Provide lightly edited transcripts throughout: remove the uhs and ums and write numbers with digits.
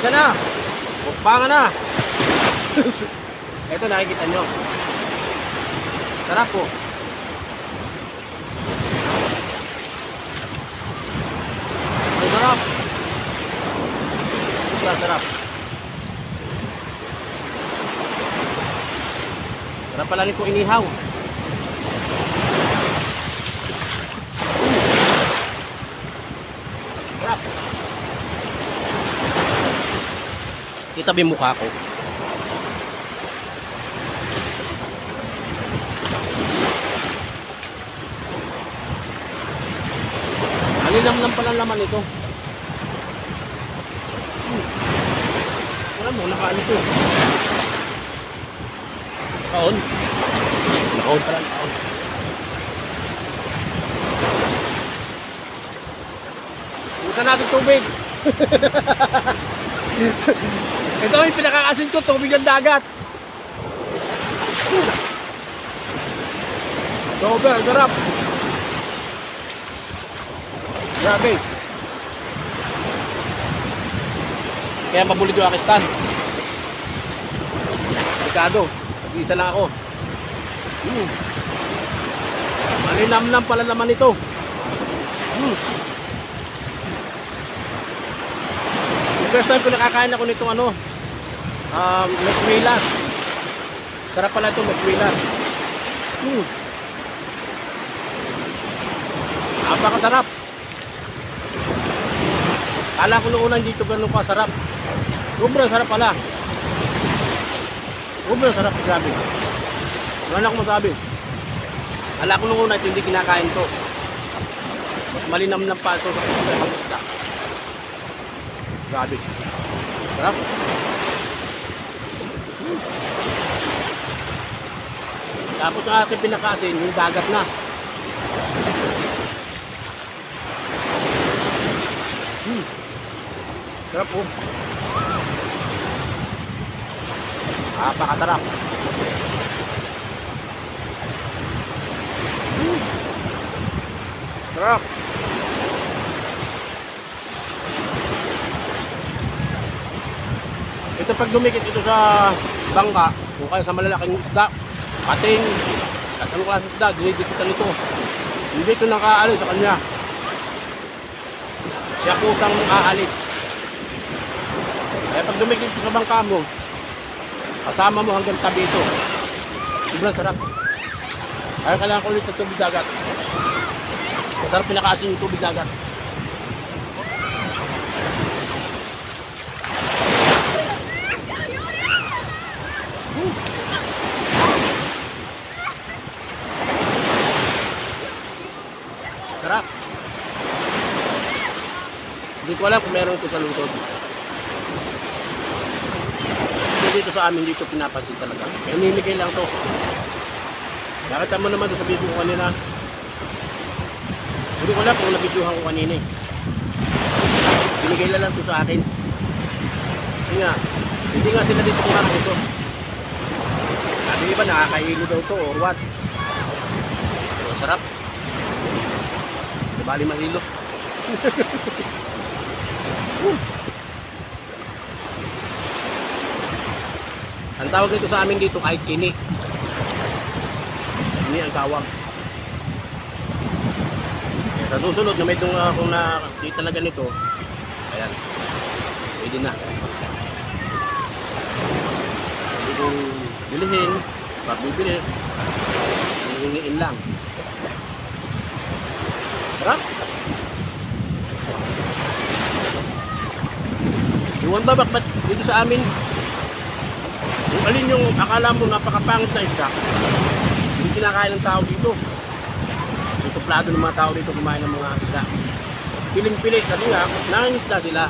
Isa na. Mukbanga na. Ito nakikita nyo. Sarap po. Ang sarap. Sobrang sarap. Sarap pala nito inihaw. Sarap. Itabi yung mukha ko. Alinam lang pala laman ito. Wala mo, nakaano ito. Kaon. Kaon pala, kaon. Bukan natin tubig. Ito yung pinakakasin ko, tubig ng dagat. Sober, sarap. Grabe. Kaya mabulit yung aking stand. Delikado. Isa lang ako. Malinamnam pala naman ito. First time ko nakakain ako nitong ano, maswilas. Sarap pala ito, maswilas. Napakasarap. Kala ko noong unang dito ganun pa sarap. Sobrang sarap pala. Sobrang sarap, grabe. Wala na akong masabi. Kala ko noong una ito hindi kinakain to. Mas malinamnam pa ito sa isda. Grabe. Sarap. Tapos ang aking pinakasin, yung dagat na. Sarap po. Napakasarap. Sarap. Ito pag dumikit ito sa bangka, kung kaya sa malalaking isda, pating, at anong klaseng isda, dinidikitan ito. Hindi ito nakaalis sa kanya. Siya kusang aalis. Kaya pag dumikit ito sa bangka mo, kasama mo hanggang tabi ito. Sobrang sarap. Kaya kailangan ko ulit ng tubig dagat. Masarap pinakaasin yung tubig dagat. Sarap. Hindi ko alam kung meron ito sa Luzon. Dito sa amin dito pinapansin talaga. Kaya mimigay lang to. Nakita mo naman doon sa video ko kanina. Hindi ko alam kung nabidyohan ko kanina eh. Binigay lang to sa akin. Kasi nga, hindi nga sila dito kumakas ito. Sabi iba nakakahilo daw to or what. So, sarap. Di bali mahilo. Ang tawag nito sa amin dito ay kini. Kini ang tawag. Sa susunod na may itong kung nakita na ganito, ayan, pwede na. Pwede kong bilihin, pag bibili, hihingiin lang. Sarap. Iwan ba ba't dito sa amin? Kung alin yung akala mo napakapangit na isda, hindi kinakain ng tao dito. Susuplado ng mga tao dito kumain ng mga isda. Piling-pili kasi nga, nangingisda sila.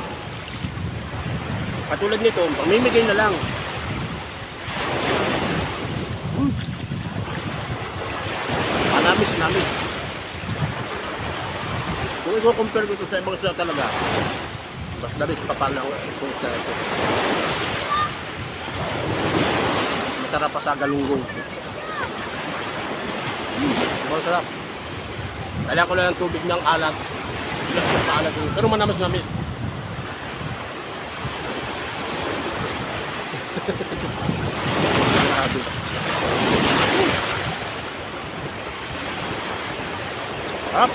Katulad nito, pamimigay na lang. Namis. Kung i-compare ko ito sa ibang isda talaga, mas labis pa pala itong isda ito. Masarap pa sa galunggong. Masarap. Kailangan ko lang ng tubig ng alat. Pero manamis-namis. Grabe. Up.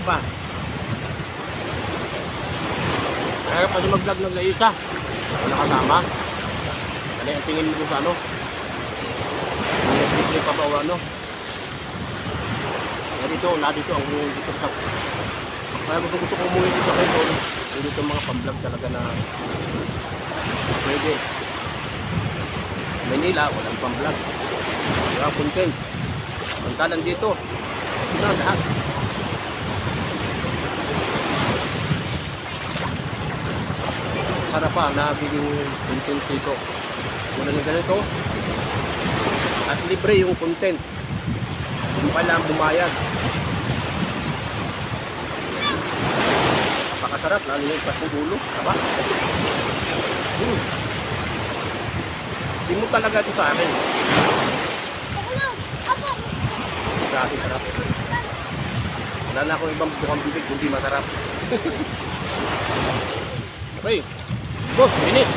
Pa. Kaya kasi mag-vlog ng Laisa. Wala kasama. Ano yung tingin mo sa ano? Hindi pa ba o ano? Kaya dito ang dito sa... Kaya gusto ko umuwi dito kayo doon. Dito mga pang-vlog talaga na pwede. Manila, walang pang-vlog. Walang content. Pantalan dito. Ito na lahat. Sarap pa na biging content dito. Wala na ganito. At libre yung content. Hindi pa lang bumayad. Napakasarap. Lalo yung patudulo. Diba? Hindi mo talaga ito sa akin. Grabe sarap. Wala na akong ibang bukang bibig kundi masarap. Okay. Boss, finish.